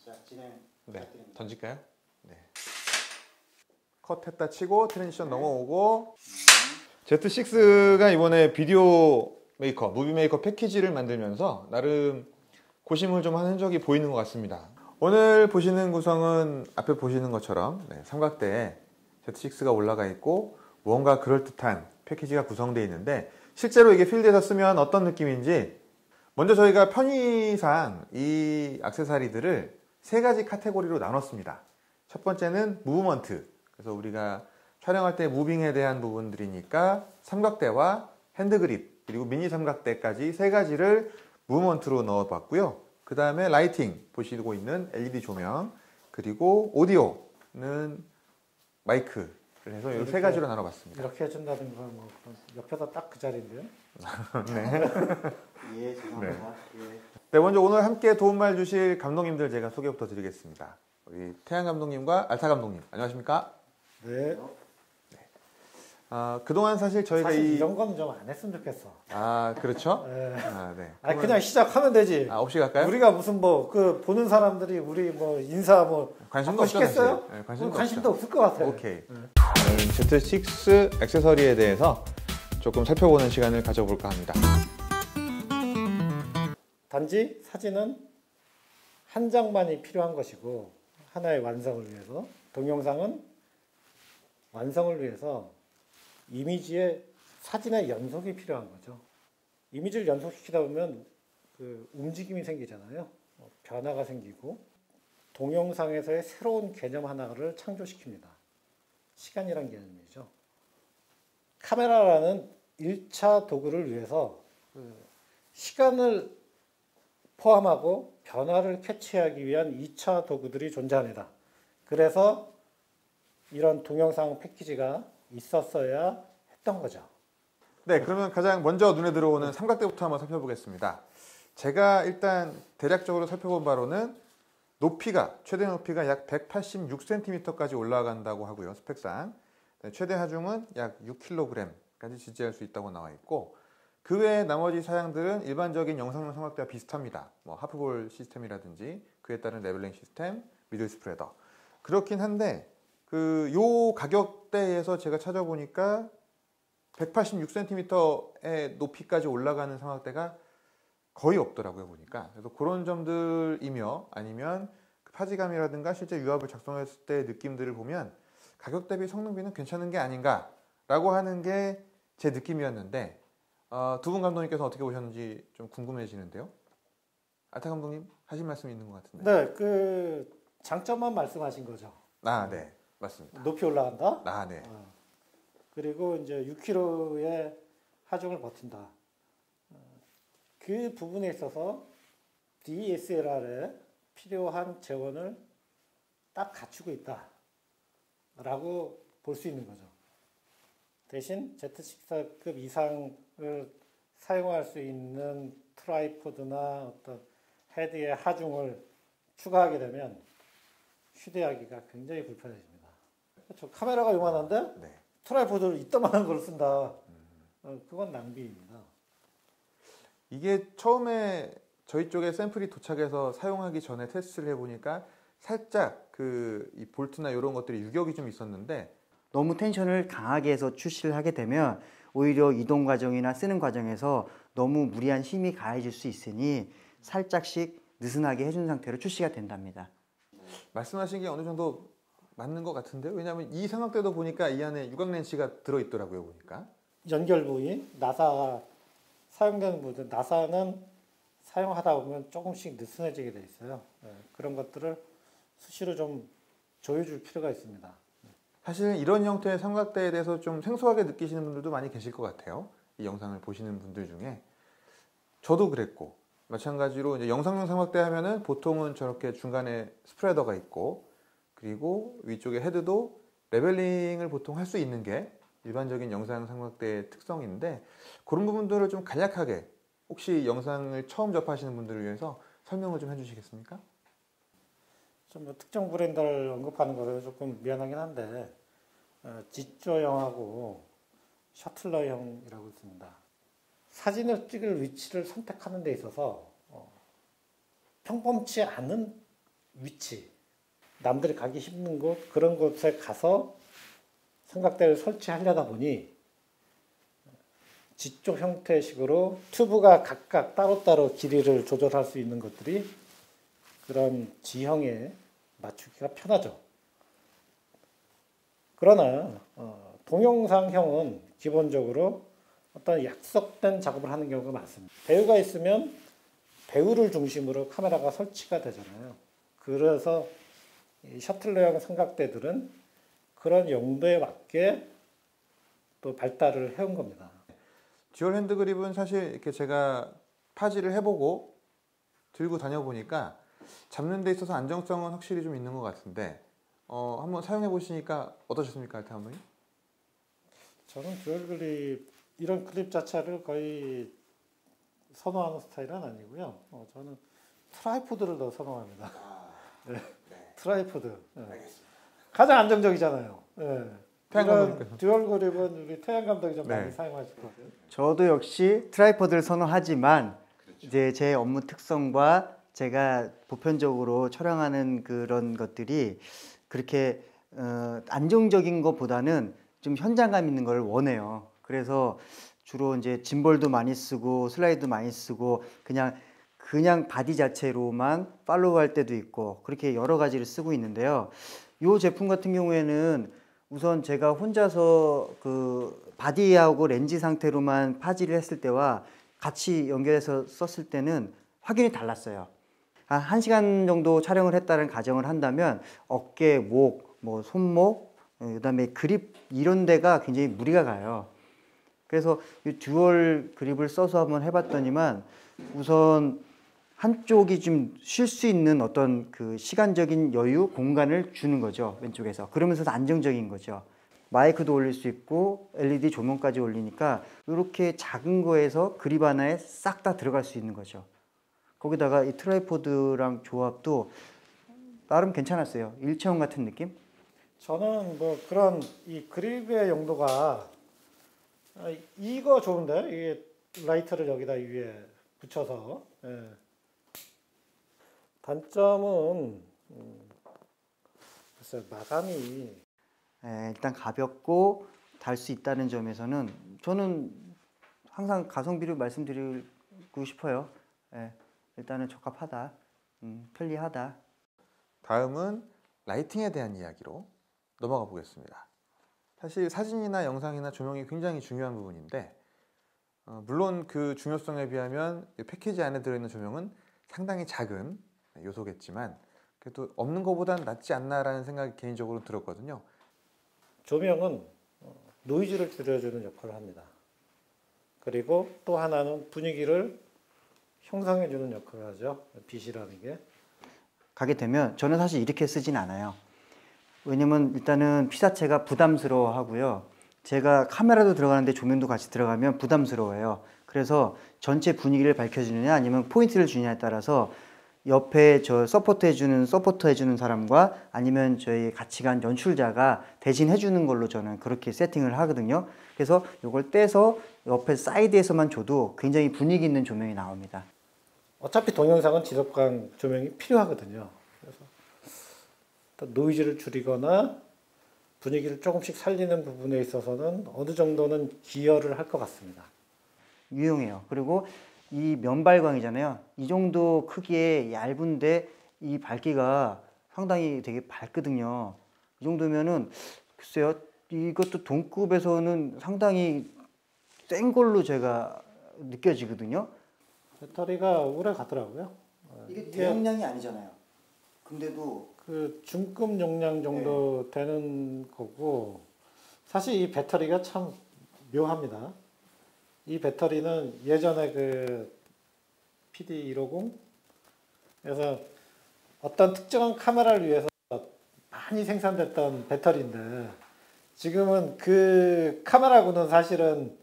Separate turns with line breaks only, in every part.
자, 진행 부탁드립니다.
던질까요? 네. 컷했다 치고 트랜지션 넘어오고 Z6가 이번에 비디오 메이커, 무비 메이커 패키지를 만들면서 나름 고심을 좀 한 흔적이 보이는 것 같습니다. 오늘 보시는 구성은 앞에 보시는 것처럼 삼각대에 Z6가 올라가 있고 무언가 그럴듯한 패키지가 구성되어 있는데 실제로 이게 필드에서 쓰면 어떤 느낌인지 먼저 저희가 편의상 이 액세서리들을 세 가지 카테고리로 나눴습니다. 첫 번째는 무브먼트. 그래서 우리가 촬영할 때 무빙에 대한 부분들이니까 삼각대와 핸드그립 그리고 미니 삼각대까지 세 가지를 무브먼트로 넣어봤고요. 그 다음에 라이팅 보시고 있는 LED 조명 그리고 오디오는 마이크를 해서 이 세 가지로 나눠봤습니다.
이렇게 해준다는 건 뭐 옆에다 딱 그 자리인데요.
네.
예, 죄송합니다.
네, 먼저 오늘 함께 도움말 주실 감독님들 제가 소개부터 드리겠습니다. 우리 태양 감독님과 알타 감독님 안녕하십니까?
네.
그동안 사실 저희가
사실 이런 건 좀 안 했으면 좋겠어.
그렇죠?
네.
네.
아니 그냥 시작하면 되지.
없이 갈까요?
우리가 무슨 뭐 그 보는 사람들이 우리 뭐 인사 뭐
관심도
없겠어요?
네,
관심도 없을 것 같아요.
오케이. Z6 액세서리에 대해서 조금 살펴보는 시간을 가져볼까 합니다.
단지 사진은 한 장만이 필요한 것이고 하나의 완성을 위해서, 동영상은 완성을 위해서 이미지의 사진의 연속이 필요한 거죠. 이미지를 연속시키다 보면 그 움직임이 생기잖아요. 변화가 생기고 동영상에서의 새로운 개념 하나를 창조시킵니다. 시간이란 개념이죠. 카메라라는 1차 도구를 위해서 시간을 포함하고 변화를 캐치하기 위한 2차 도구들이 존재합니다. 그래서 이런 동영상 패키지가 있었어야 했던 거죠.
네, 그러면 가장 먼저 눈에 들어오는 삼각대부터 한번 살펴보겠습니다. 제가 일단 대략적으로 살펴본 바로는 높이가, 최대 높이가 약 186cm까지 올라간다고 하고요, 스펙상. 최대 하중은 약 6kg까지 지지할 수 있다고 나와 있고, 그 외에 나머지 사양들은 일반적인 영상용 삼각대와 비슷합니다. 뭐 하프볼 시스템이라든지 그에 따른 레벨링 시스템, 미들 스프레더. 그렇긴 한데 요 가격대에서 제가 찾아보니까 186cm의 높이까지 올라가는 삼각대가 거의 없더라고요, 보니까. 그래서 그런 점들이며 아니면 그 파지감이라든가 실제 유압을 작성했을 때의 느낌들을 보면 가격 대비 성능비는 괜찮은 게 아닌가라고 하는 게 제 느낌이었는데 두 분 감독님께서 어떻게 보셨는지 좀 궁금해지는데요. 알타 감독님 하실 말씀이 있는 것 같은데.
네, 그 장점만 말씀하신 거죠.
네, 맞습니다.
높이 올라간다.
네.
그리고 이제 6kg의 하중을 버틴다. 그 부분에 있어서 DSLR에 필요한 재원을 딱 갖추고 있다라고 볼 수 있는 거죠. 대신 Z6급 이상을 사용할 수 있는 트라이포드나 어떤 헤드의 하중을 추가하게 되면 휴대하기가 굉장히 불편해집니다. 그렇죠. 카메라가 요만한데
네.
트라이포드를 이따만한 걸 쓴다. 그건 낭비입니다.
이게 처음에 저희 쪽에 샘플이 도착해서 사용하기 전에 테스트를 해보니까 살짝 이 볼트나 이런 것들이 유격이 좀 있었는데
너무 텐션을 강하게 해서 출시를 하게 되면 오히려 이동 과정이나 쓰는 과정에서 너무 무리한 힘이 가해질 수 있으니 살짝씩 느슨하게 해준 상태로 출시가 된답니다.
말씀하신 게 어느 정도 맞는 것 같은데요. 왜냐하면 이 삼각대도 보니까 이 안에 유광 렌치가 들어있더라고요, 보니까.
연결 부위, 나사가 사용되는 부분, 나사는 사용하다 보면 조금씩 느슨해지게 돼 있어요. 그런 것들을 수시로 좀 조여줄 필요가 있습니다.
사실 이런 형태의 삼각대에 대해서 좀 생소하게 느끼시는 분들도 많이 계실 것 같아요. 이 영상을 보시는 분들 중에. 저도 그랬고 마찬가지로 이제 영상용 삼각대 하면은 보통은 저렇게 중간에 스프레더가 있고 그리고 위쪽에 헤드도 레벨링을 보통 할 수 있는 게 일반적인 영상 삼각대의 특성인데 그런 부분들을 좀 간략하게 혹시 영상을 처음 접하시는 분들을 위해서 설명을 좀 해주시겠습니까?
좀 뭐 특정 브랜드를 언급하는 거라서 조금 미안하긴 한데 지조형하고 셔틀러형이라고 있습니다. 사진을 찍을 위치를 선택하는 데 있어서 평범치 않은 위치, 남들이 가기 힘든 곳 그런 곳에 가서 삼각대를 설치하려다 보니 G쪽 형태식으로 튜브가 각각 따로따로 길이를 조절할 수 있는 것들이 그런 G형에 맞추기가 편하죠. 그러나 동영상형은 기본적으로 어떤 약속된 작업을 하는 경우가 많습니다. 배우가 있으면 배우를 중심으로 카메라가 설치가 되잖아요. 그래서 이 셔틀러형 삼각대들은 그런 용도에 맞게 또 발달을 해온 겁니다.
듀얼 핸드 그립은 사실 이렇게 제가 파지를 해보고 들고 다녀보니까 잡는 데 있어서 안정성은 확실히 좀 있는 것 같은데 한번 사용해 보시니까 어떠셨습니까, 알타 어머니?
저는 듀얼 그립 이런 그립 자체를 거의 선호하는 스타일은 아니고요. 저는 트라이포드를 더 선호합니다. 네. 트라이포드. 네. 가장 안정적이잖아요. 네. 이런 듀얼 그립은 우리 태양 감독이 좀 많이 사용하실 것 같아요.
저도 역시 트라이포드를 선호하지만 이제 제 업무 특성과 제가 보편적으로 촬영하는 그런 것들이 그렇게 안정적인 것보다는 좀 현장감 있는 걸 원해요. 그래서 주로 이제 짐볼도 많이 쓰고 슬라이드 많이 쓰고 그냥 바디 자체로만 팔로우 할 때도 있고 그렇게 여러 가지를 쓰고 있는데요. 이 제품 같은 경우에는 우선 제가 혼자서 그 바디하고 렌즈 상태로만 파지를 했을 때와 같이 연결해서 썼을 때는 확연히 달랐어요. 한 1시간 정도 촬영을 했다는 가정을 한다면 어깨, 목, 뭐 손목, 그다음에 그립 이런 데가 굉장히 무리가 가요. 그래서 이 듀얼 그립을 써서 한번 해봤더니만 우선 한쪽이 좀 쉴 수 있는 어떤 그 시간적인 여유, 공간을 주는 거죠. 왼쪽에서. 그러면서 안정적인 거죠. 마이크도 올릴 수 있고 LED 조명까지 올리니까 이렇게 작은 거에서 그립 하나에 싹 다 들어갈 수 있는 거죠. 거기다가 이 트라이포드랑 조합도 나름 괜찮았어요. 일체형 같은 느낌?
저는 뭐 그런 이 그립의 용도가 이거 좋은데 이게 라이트를 여기다 위에 붙여서 단점은 글쎄요 마감이
일단 가볍고 달 수 있다는 점에서는 저는 항상 가성비를 말씀드리고 싶어요. 일단은 적합하다, 편리하다.
다음은 라이팅에 대한 이야기로 넘어가 보겠습니다. 사실 사진이나 영상이나 조명이 굉장히 중요한 부분인데 물론 그 중요성에 비하면 패키지 안에 들어있는 조명은 상당히 작은 요소겠지만 그래도 없는 것보단 낫지 않나라는 생각이 개인적으로 들었거든요.
조명은 노이즈를 줄여주는 역할을 합니다. 그리고 또 하나는 분위기를 형성해주는 역할을 하죠. 빛이라는 게.
가게 되면 저는 사실 이렇게 쓰진 않아요. 왜냐면 일단은 피사체가 부담스러워 하고요. 제가 카메라도 들어가는데 조명도 같이 들어가면 부담스러워요. 그래서 전체 분위기를 밝혀주느냐 아니면 포인트를 주느냐에 따라서 옆에 저 서포트 해주는 사람과 아니면 저희 같이 간 연출자가 대신 해주는 걸로 저는 그렇게 세팅을 하거든요. 그래서 이걸 떼서 옆에 사이드에서만 줘도 굉장히 분위기 있는 조명이 나옵니다.
어차피 동영상은 지속광 조명이 필요하거든요. 그래서 노이즈를 줄이거나 분위기를 조금씩 살리는 부분에 있어서는 어느 정도는 기여를 할 것 같습니다.
유용해요. 그리고 이 면발광이잖아요. 이 정도 크기의 얇은데 이 밝기가 상당히 되게 밝거든요. 이 정도면은 글쎄요. 이것도 동급에서는 상당히 센 걸로 제가 느껴지거든요.
배터리가 오래 가더라고요.
이게 대용량이 아니잖아요. 근데도
그 중급 용량 정도 되는 거고 사실 이 배터리가 참 묘합니다. 이 배터리는 예전에 그 PD150에서 어떤 특정한 카메라를 위해서 많이 생산됐던 배터리인데 지금은 그 카메라군은 사실은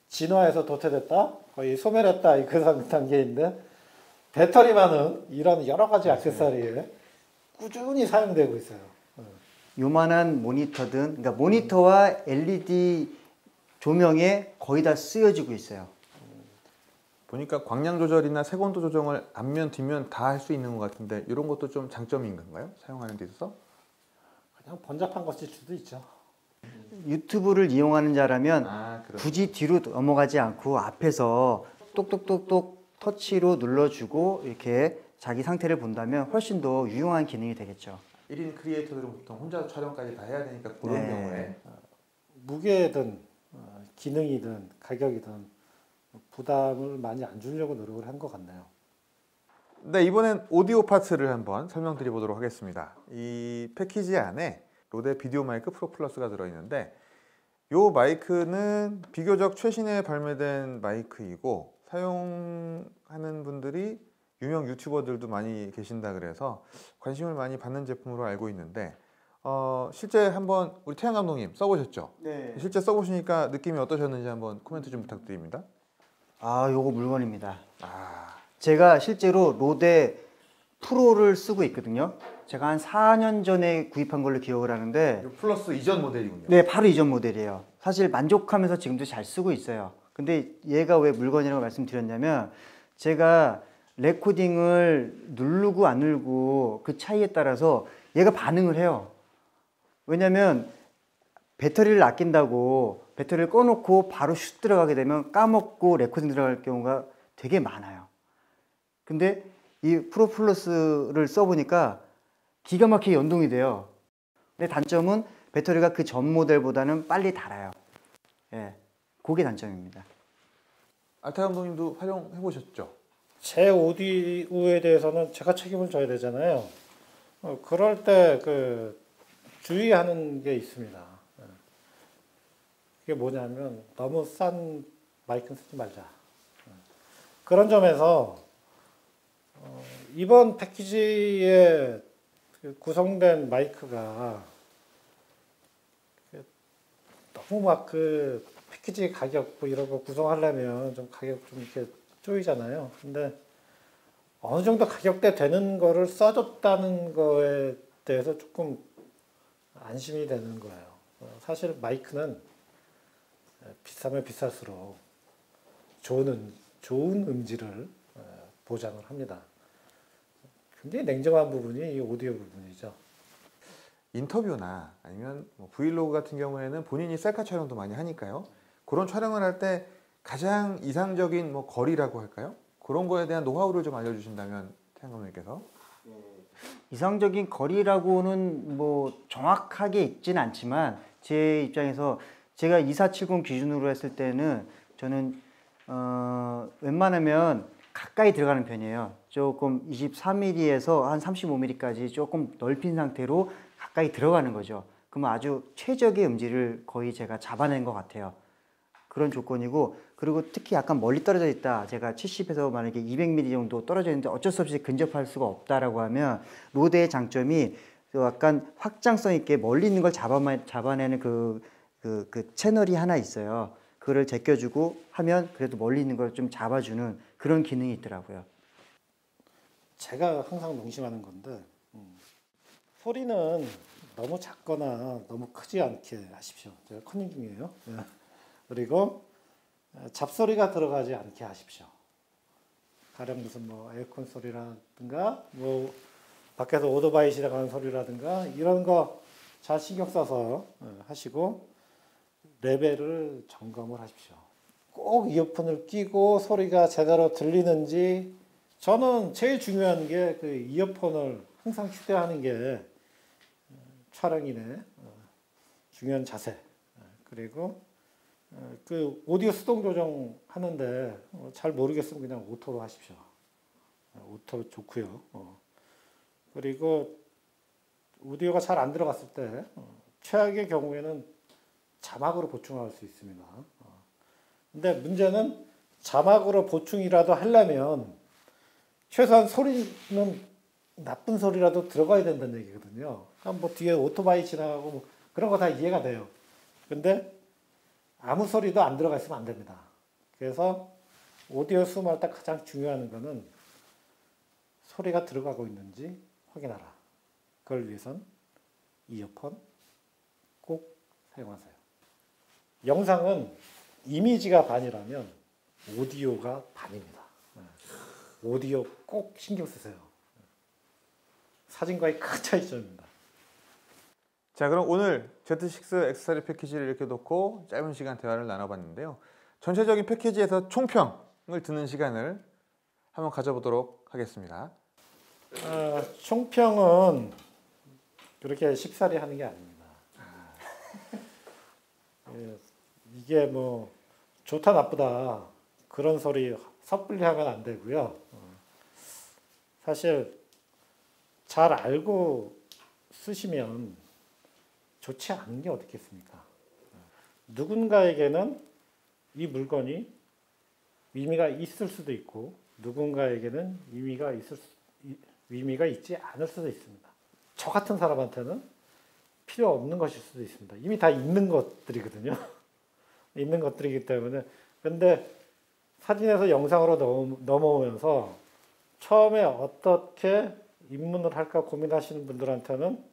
진화해서 도태됐다, 거의 소멸했다 그 단계인데 배터리만은 이런 여러 가지 액세서리에 꾸준히 사용되고 있어요.
요만한 모니터든 그러니까 모니터와 LED 조명에 거의 다 쓰여지고 있어요.
보니까 광량 조절이나 색온도 조정을 앞면, 뒷면 다 할 수 있는 것 같은데 이런 것도 좀 장점인 건가요? 사용하는 데 있어서?
그냥 번잡한 것일 수도 있죠.
유튜브를 이용하는 자라면
그럼.
굳이 뒤로 넘어가지 않고 앞에서 똑똑똑똑 터치로 눌러주고 이렇게 자기 상태를 본다면 훨씬 더 유용한 기능이 되겠죠.
1인 크리에이터들은 보통 혼자 촬영까지 다 해야 되니까 그런
네.
경우에
무게든 기능이든 가격이든 부담을 많이 안 주려고 노력을 한 것 같네요.
네, 이번엔 오디오 파트를 한번 설명드려 보도록 하겠습니다. 이 패키지 안에 로데 비디오 마이크 프로 플러스가 들어있는데 이 마이크는 비교적 최신에 발매된 마이크이고 사용하는 분들이 유명 유튜버들도 많이 계신다 그래서 관심을 많이 받는 제품으로 알고 있는데 실제 한번 우리 태양 감독님 써보셨죠?
네.
실제 써보시니까 느낌이 어떠셨는지 한번 코멘트 좀 부탁드립니다.
요거 물건입니다.
아,
제가 실제로 로데 프로를 쓰고 있거든요. 제가 한 4년 전에 구입한 걸로 기억을 하는데
플러스 이전 모델이군요.
네, 바로 이전 모델이에요. 사실 만족하면서 지금도 잘 쓰고 있어요. 근데 얘가 왜 물건이라고 말씀드렸냐면 제가 레코딩을 누르고 안 누르고 그 차이에 따라서 얘가 반응을 해요. 왜냐면 배터리를 아낀다고 배터리를 꺼놓고 바로 슛 들어가게 되면 까먹고 레코딩 들어갈 경우가 되게 많아요. 근데 이 프로 플러스를 써보니까 기가 막히게 연동이 돼요. 근데 단점은 배터리가 그 전 모델보다는 빨리 닳아요. 예, 그게 단점입니다.
알타 감독님도 활용해 보셨죠?
제 오디오에 대해서는 제가 책임을 져야 되잖아요. 그럴 때 주의하는 게 있습니다. 그게 뭐냐면 너무 싼 마이크는 쓰지 말자. 그런 점에서 이번 패키지에 구성된 마이크가 너무 막 패키지 가격 뭐 이런 거 구성하려면 좀 가격 좀 이렇게 쪼이잖아요. 근데 어느 정도 가격대 되는 거를 써줬다는 거에 대해서 조금 안심이 되는 거예요. 사실 마이크는 비싸면 비쌀수록 좋은 음질을 보장을 합니다. 굉장히 냉정한 부분이 이 오디오 부분이죠.
인터뷰나 아니면 뭐 브이로그 같은 경우에는 본인이 셀카 촬영도 많이 하니까요. 그런 촬영을 할 때 가장 이상적인 뭐 거리라고 할까요? 그런 거에 대한 노하우를 좀 알려주신다면 태양 감독님께서.
이상적인 거리라고는 뭐 정확하게 있지는 않지만 제 입장에서 제가 2470 기준으로 했을 때는 저는 웬만하면 가까이 들어가는 편이에요. 조금 23mm에서 한 35mm까지 조금 넓힌 상태로 가까이 들어가는 거죠. 그러면 아주 최적의 음질을 거의 제가 잡아낸 것 같아요. 그런 조건이고, 그리고 특히 약간 멀리 떨어져 있다. 제가 70에서 만약에 200mm 정도 떨어져 있는데 어쩔 수 없이 근접할 수가 없다라고 하면 로데의 장점이 약간 확장성 있게 멀리 있는 걸 잡아내는 그 채널이 하나 있어요. 그거를 제껴주고 하면 그래도 멀리 있는 걸 좀 잡아주는 그런 기능이 있더라고요.
제가 항상 명심하는 건데 소리는 너무 작거나 너무 크지 않게 하십시오. 제가 컨닝 중이에요. 그리고 잡소리가 들어가지 않게 하십시오. 가령 무슨 뭐 에어컨 소리라든가 뭐 밖에서 오토바이 지나가는 소리라든가 이런 거 잘 신경 써서 하시고 레벨을 점검을 하십시오. 꼭 이어폰을 끼고 소리가 제대로 들리는지, 저는 제일 중요한 게 그 이어폰을 항상 휴대하는 게 촬영인의 중요한 자세. 그리고 그 오디오 수동 조정 하는데 잘 모르겠으면 그냥 오토로 하십시오. 오토 좋고요. 그리고 오디오가 잘 안 들어갔을 때 최악의 경우에는 자막으로 보충할 수 있습니다. 근데 문제는 자막으로 보충이라도 하려면 최소한 소리는 나쁜 소리라도 들어가야 된다는 얘기거든요. 그러니까 뭐 뒤에 오토바이 지나가고 뭐 그런 거 다 이해가 돼요. 근데 아무 소리도 안 들어가 있으면 안 됩니다. 그래서 오디오 수음할 때 가장 중요한 거는 소리가 들어가고 있는지 확인하라. 그걸 위해선 이어폰 꼭 사용하세요. 영상은 이미지가 반이라면 오디오가 반입니다. 오디오 꼭 신경 쓰세요. 사진과의 큰 차이점입니다.
자, 그럼 오늘 Z6 액세서리 패키지를 이렇게 놓고 짧은 시간 대화를 나눠봤는데요. 전체적인 패키지에서 총평을 듣는 시간을 한번 가져보도록 하겠습니다.
총평은 그렇게 쉽사리 하는 게 아닙니다. 이게 뭐 좋다 나쁘다 그런 소리 섣불리 하면 안 되고요. 사실 잘 알고 쓰시면 좋지 않은 게 어디 있겠습니까? 누군가에게는 이 물건이 의미가 있을 수도 있고 누군가에게는 의미가 있지 않을 수도 있습니다. 저 같은 사람한테는 필요 없는 것일 수도 있습니다. 이미 다 있는 것들이거든요. 있는 것들이기 때문에. 근데 사진에서 영상으로 넘어오면서 처음에 어떻게 입문을 할까 고민하시는 분들한테는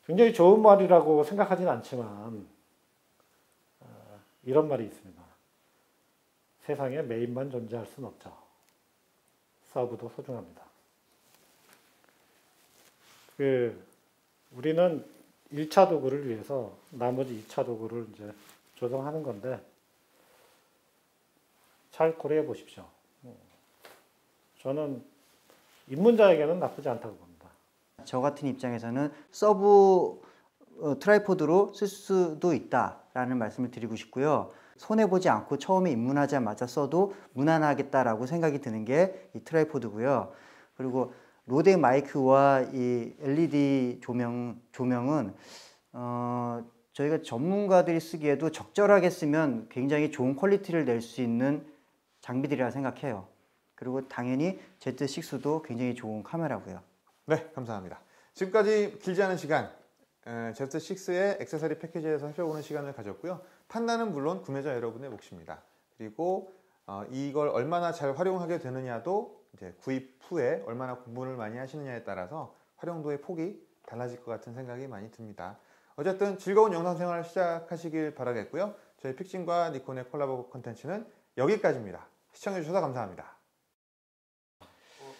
굉장히 좋은 말이라고 생각하지는 않지만 이런 말이 있습니다. 세상에 메인만 존재할 수는 없죠. 서브도 소중합니다. 우리는 1차 도구를 위해서 나머지 2차 도구를 이제 조성하는 건데 잘 고려해 보십시오. 저는 입문자에게는 나쁘지 않다고 봅니다.
저 같은 입장에서는 서브 트라이포드로 쓸 수도 있다라는 말씀을 드리고 싶고요. 손해보지 않고 처음에 입문하자마자 써도 무난하겠다라고 생각이 드는 게 이 트라이포드고요. 그리고 로데 마이크와 이 LED 조명은 저희가 전문가들이 쓰기에도 적절하게 쓰면 굉장히 좋은 퀄리티를 낼 수 있는 장비들이라 생각해요. 그리고 당연히 Z6도 굉장히 좋은 카메라고요.
네, 감사합니다. 지금까지 길지 않은 시간 Z6의 액세서리 패키지에서 살펴보는 시간을 가졌고요. 판단은 물론 구매자 여러분의 몫입니다. 그리고 이걸 얼마나 잘 활용하게 되느냐도 이제 구입 후에 얼마나 공부를 많이 하시느냐에 따라서 활용도의 폭이 달라질 것 같은 생각이 많이 듭니다. 어쨌든 즐거운 영상 생활 시작하시길 바라겠고요. 저희 픽싱과 니콘의 콜라보 콘텐츠는 여기까지입니다. 시청해주셔서 감사합니다.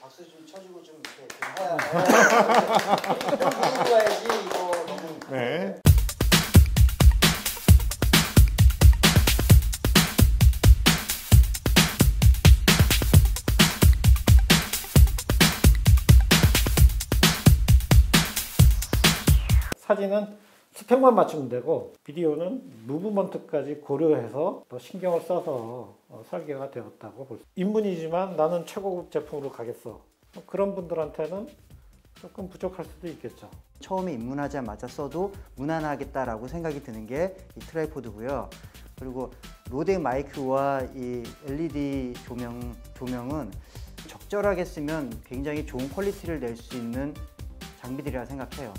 박수 좀 쳐주고 좀 이렇게 좀 해야지 이거 너무.
네.
사진은 스펙만 맞추면 되고 비디오는 무브먼트까지 고려해서 더 신경을 써서 설계가 되었다고 볼 수 있습니다. 입문이지만 나는 최고급 제품으로 가겠어. 그런 분들한테는 조금 부족할 수도 있겠죠.
처음에 입문하자마자 써도 무난하겠다라고 생각이 드는 게 이 트라이포드고요. 그리고 로데 마이크와 이 LED 조명은 적절하게 쓰면 굉장히 좋은 퀄리티를 낼 수 있는 장비들이라 생각해요.